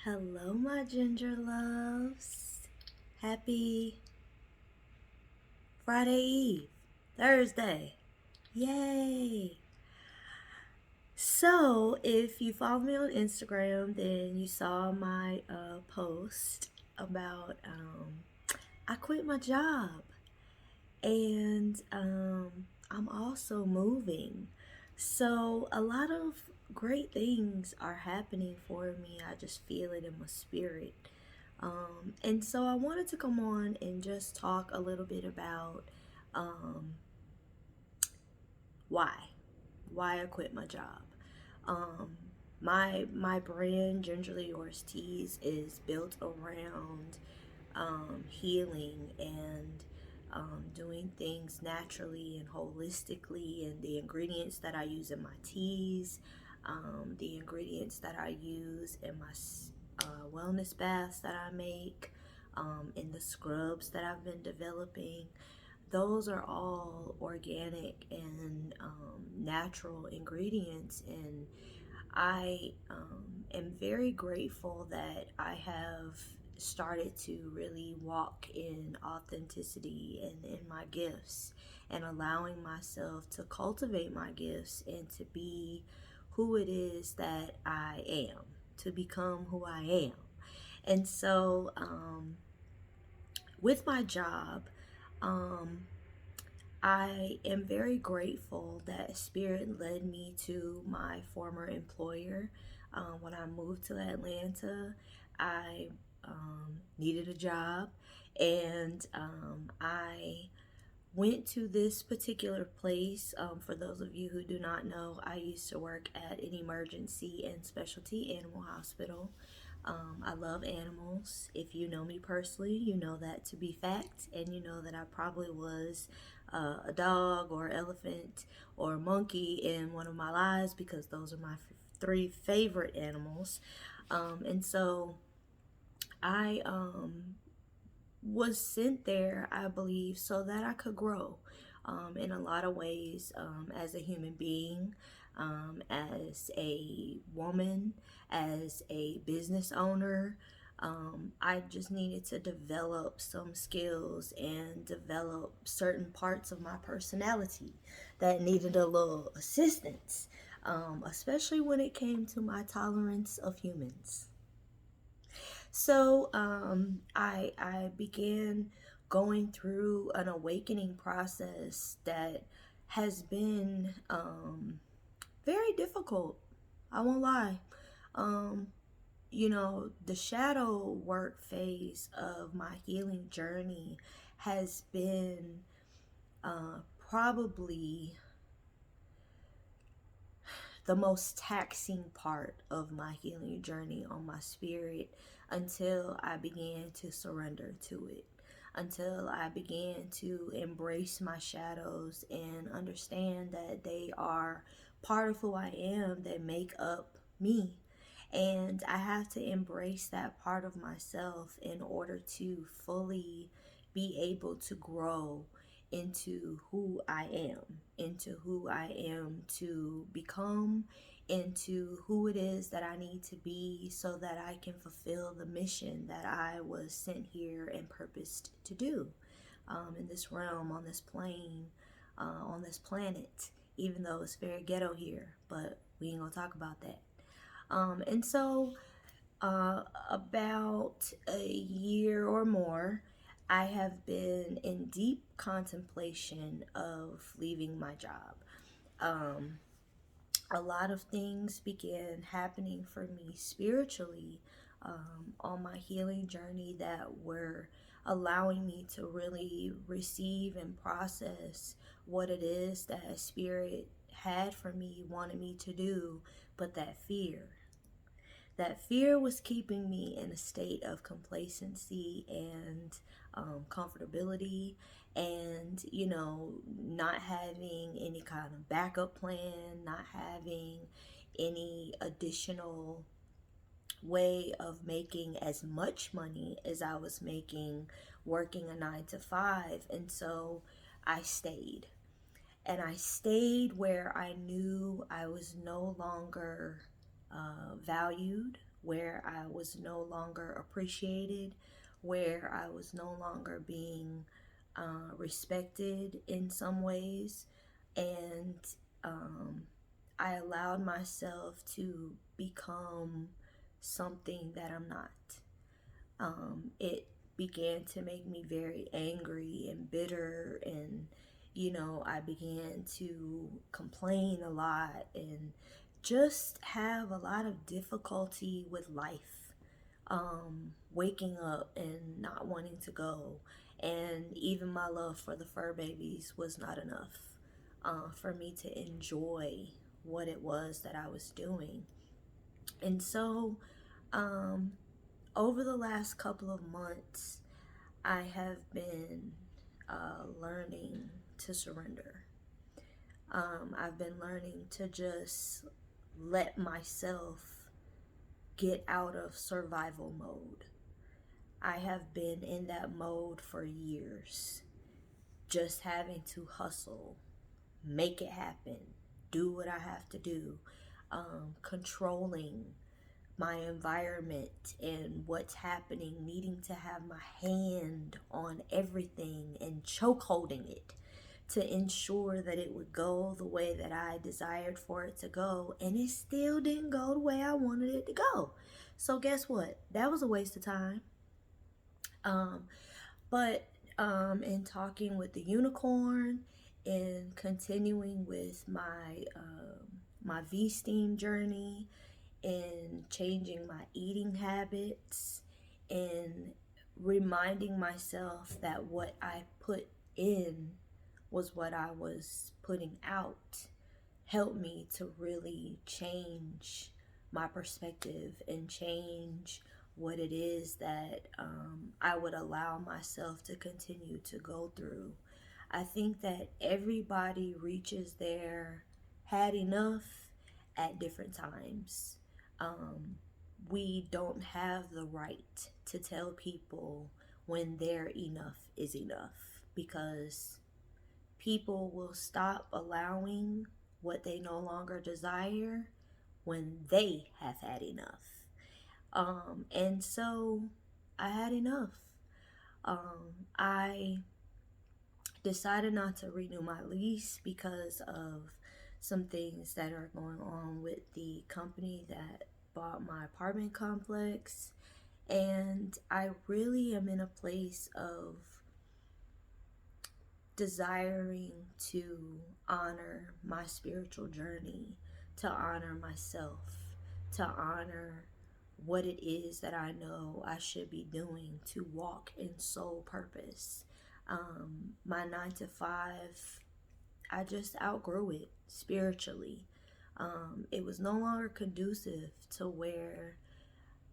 Hello, my ginger loves. Happy Friday Eve, Thursday. Yay! So, if you follow me on Instagram, then you saw my post about I quit my job and I'm also moving. So, a lot of great things are happening for me. I just feel it in my spirit. And so I wanted to come on and just talk a little bit about um, why, why I quit my job. Um, my brand, Gingerly Yours Teas, is built around healing and doing things naturally and holistically, and the ingredients that I use in my teas, the ingredients that I use in my wellness baths that I make, in the scrubs that I've been developing. Those are all organic and natural ingredients, and I am very grateful that I have started to really walk in authenticity and in my gifts, and allowing myself to cultivate my gifts and to be who it is that I am, to become who I am. And so, with my job, um, I am very grateful that Spirit led me to my former employer. When I moved to Atlanta, I needed a job, and I went to this particular place. For those of you who do not know, I used to work at an emergency and specialty animal hospital. I love animals. If you know me personally, you know that to be fact, and you know that I probably was a dog or elephant or a monkey in one of my lives, because those are my three favorite animals. And so I was sent there, I believe, so that I could grow in a lot of ways, as a human being, as a woman, as a business owner. I just needed to develop some skills and develop certain parts of my personality that needed a little assistance, especially when it came to my tolerance of humans. So I began going through an awakening process that has been very difficult. I won't lie. Um, the shadow work phase of my healing journey has been probably the most taxing part of my healing journey on my spirit, until I began to surrender to it, until I began to embrace my shadows and understand that they are part of who I am, that make up me. And I have to embrace that part of myself in order to fully be able to grow into who I am, into who I am to become, into who it is that I need to be, so that I can fulfill the mission that I was sent here and purposed to do, in this realm, on this plane, on this planet, even though it's very ghetto here, but we ain't gonna talk about that. And so, about a year or more, I have been in deep contemplation of leaving my job. Um, a lot of things began happening for me spiritually, on my healing journey, that were allowing me to really receive and process what it is that Spirit had for me, wanted me to do, but that fear was keeping me in a state of complacency and comfortability, and not having any kind of backup plan, not having any additional way of making as much money as I was making working a 9 to 5. And so I stayed, and I stayed where I knew I was no longer valued, where I was no longer appreciated, where I was no longer being respected in some ways. And um, I allowed myself to become something that I'm not. It began to make me very angry and bitter, and I began to complain a lot and just have a lot of difficulty with life. Waking up and not wanting to go, and even my love for the fur babies was not enough for me to enjoy what it was that I was doing. And so, um, over the last couple of months, I have been learning to surrender. I've been learning to just let myself get out of survival mode. I have been in that mode for years, just having to hustle, make it happen, do what I have to do, controlling my environment and what's happening, needing to have my hand on everything and choke holding it to ensure that it would go the way that I desired for it to go, and it still didn't go the way I wanted it to go. So guess what? That was a waste of time. Um, but in talking with the unicorn and continuing with my V-steam journey and changing my eating habits and reminding myself that what I put in was what I was putting out helped me to really change my perspective and change what it is that I would allow myself to continue to go through. I think that everybody reaches their had enough at different times. Um, we don't have the right to tell people when their enough is enough, because people will stop allowing what they no longer desire when they have had enough. And so I had enough. I decided not to renew my lease because of some things that are going on with the company that bought my apartment complex. And I really am in a place of desiring to honor my spiritual journey, to honor myself, to honor what it is that I know I should be doing to walk in soul purpose. My 9 to 5, I just outgrew it spiritually. It was no longer conducive to where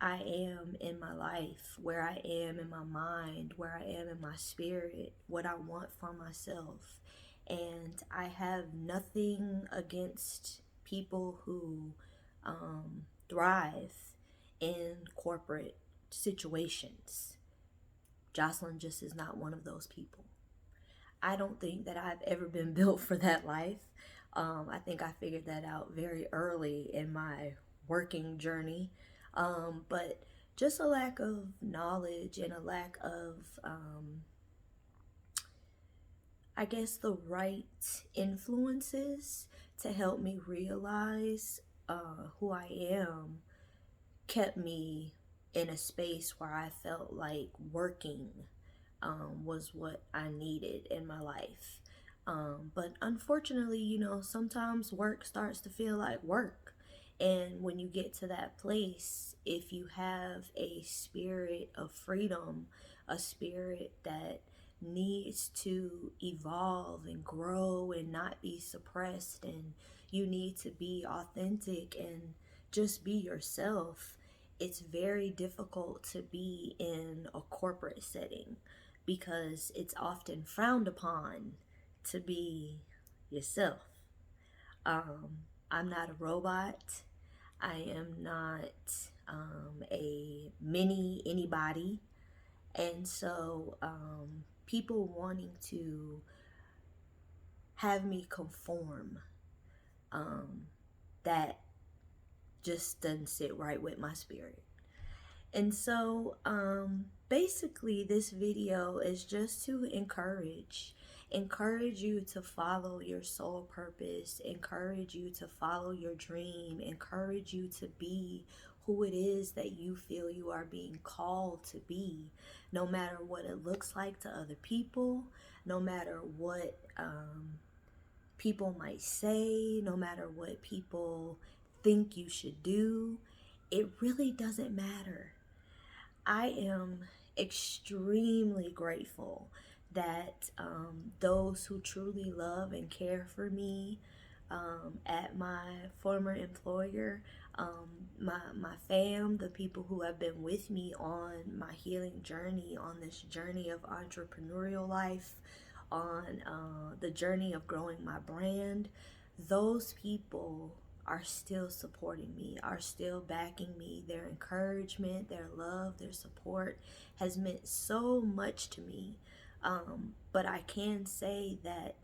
I am in my life, where I am in my mind, where I am in my spirit, what I want for myself. And I have nothing against people who thrive in corporate situations. Jocelyn just is not one of those people. I don't think that I've ever been built for that life. I think I figured that out very early in my working journey. But just a lack of knowledge and a lack of, I guess, the right influences to help me realize who I am kept me in a space where I felt like working was what I needed in my life. But unfortunately, sometimes work starts to feel like work. And when you get to that place, if you have a spirit of freedom, a spirit that needs to evolve and grow and not be suppressed, and you need to be authentic and just be yourself, it's very difficult to be in a corporate setting because it's often frowned upon to be yourself. I'm not a robot. I am not a mini anybody. And so people wanting to have me conform, that just doesn't sit right with my spirit. And so, basically, this video is just to encourage you to follow your soul purpose, encourage you to follow your dream, encourage you to be who it is that you feel you are being called to be, no matter what it looks like to other people, no matter what people might say, no matter what people think you should do. It really doesn't matter. I am extremely grateful that those who truly love and care for me at my former employer, my fam, the people who have been with me on my healing journey, on this journey of entrepreneurial life, on the journey of growing my brand, those people are still supporting me, are still backing me. Their encouragement, their love, their support has meant so much to me. But I can say that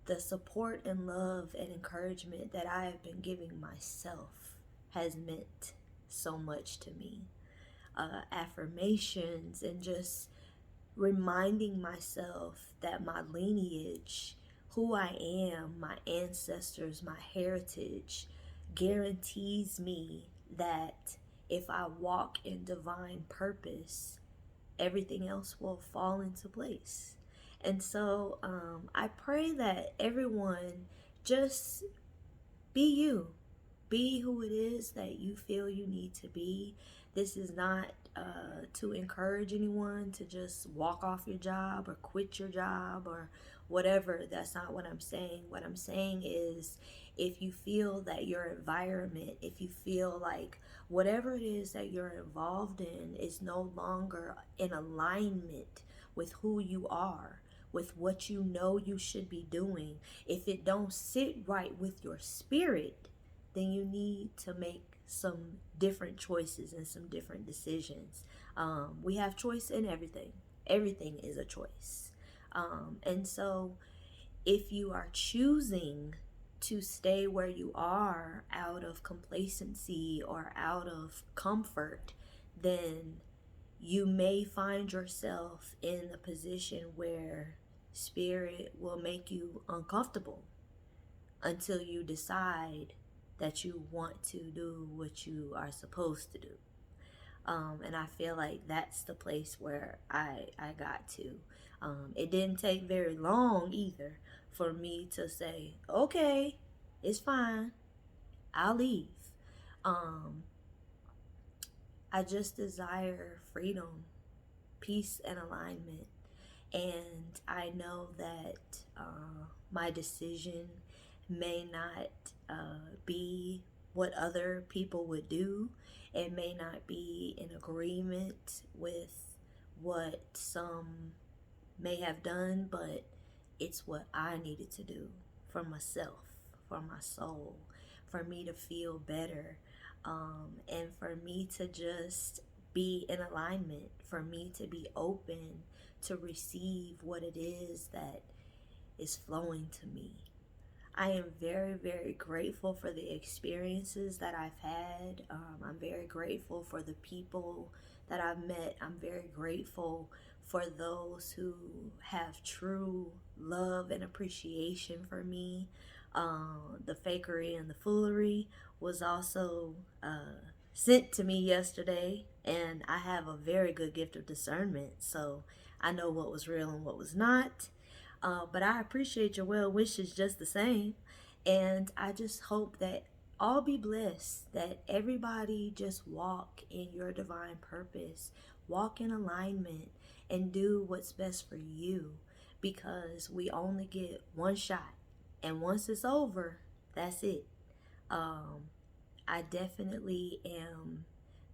the support and love and encouragement that I have been giving myself has meant so much to me. Affirmations and just reminding myself that my lineage, who I am, my ancestors, my heritage, guarantees me that if I walk in divine purpose, everything else will fall into place. And so I pray that everyone just be you. Be who it is that you feel you need to be. This is not to encourage anyone to just walk off your job or quit your job or whatever. That's not what I'm saying. What I'm saying is, if you feel that your environment, if you feel like whatever it is that you're involved in is no longer in alignment with who you are, with what you know you should be doing, if it don't sit right with your spirit, then you need to make some different choices and some different decisions. We have choice in everything. Everything is a choice. And so if you are choosing to stay where you are out of complacency or out of comfort, then you may find yourself in a position where spirit will make you uncomfortable until you decide that you want to do what you are supposed to do. And I feel like that's the place where I got to. It didn't take very long either for me to say, okay, it's fine, I'll leave. Um, I just desire freedom, peace, and alignment. And I know that my decision may not be what other people would do. It may not be in agreement with what some may have done, but it's what I needed to do for myself, for my soul, for me to feel better, and for me to just be in alignment, for me to be open to receive what it is that is flowing to me. I am very, very grateful for the experiences that I've had. I'm very grateful for the people that I've met. I'm very grateful for those who have true love and appreciation for me. The fakery and the foolery was also sent to me yesterday, and I have a very good gift of discernment, so I know what was real and what was not. But I appreciate your well wishes just the same. And I just hope that all be blessed, that everybody just walk in your divine purpose, walk in alignment, and do what's best for you, because we only get one shot. And once it's over, that's it. Um, I definitely am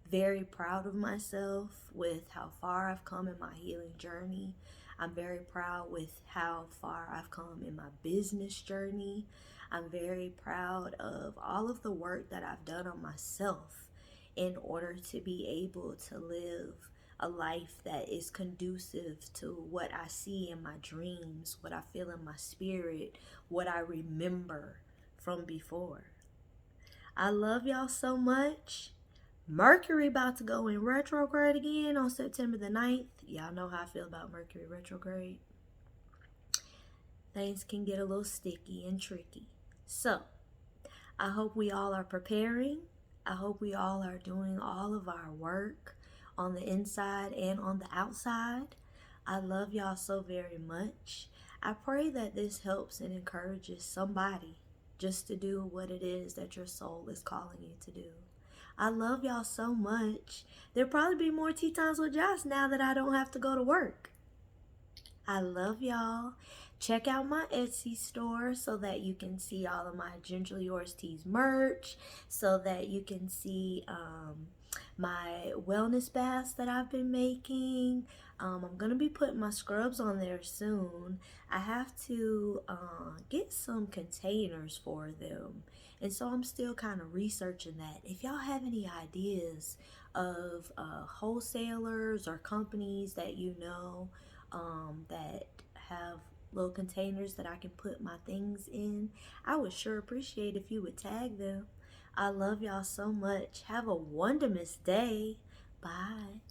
very proud of myself with how far I've come in my healing journey. I'm very proud with how far I've come in my business journey. I'm very proud of all of the work that I've done on myself in order to be able to live a life that is conducive to what I see in my dreams, what I feel in my spirit, what I remember from before. I love y'all so much. Mercury about to go in retrograde again on September the 9th. Y'all know how I feel about Mercury retrograde. Things can get a little sticky and tricky. So, I hope we all are preparing. I hope we all are doing all of our work on the inside and on the outside. I love y'all so very much. I pray that this helps and encourages somebody just to do what it is that your soul is calling you to do. I love y'all so much. There'll probably be more tea times with Josh now that I don't have to go to work. I love y'all. Check out my Etsy store so that you can see all of my Gingerly Yours Teas merch, so that you can see my wellness baths that I've been making. I'm going to be putting my scrubs on there soon. I have to get some containers for them. And so I'm still kind of researching that. If y'all have any ideas of wholesalers or companies that you know that have little containers that I can put my things in, I would sure appreciate if you would tag them. I love y'all so much. Have a wonderful day. Bye.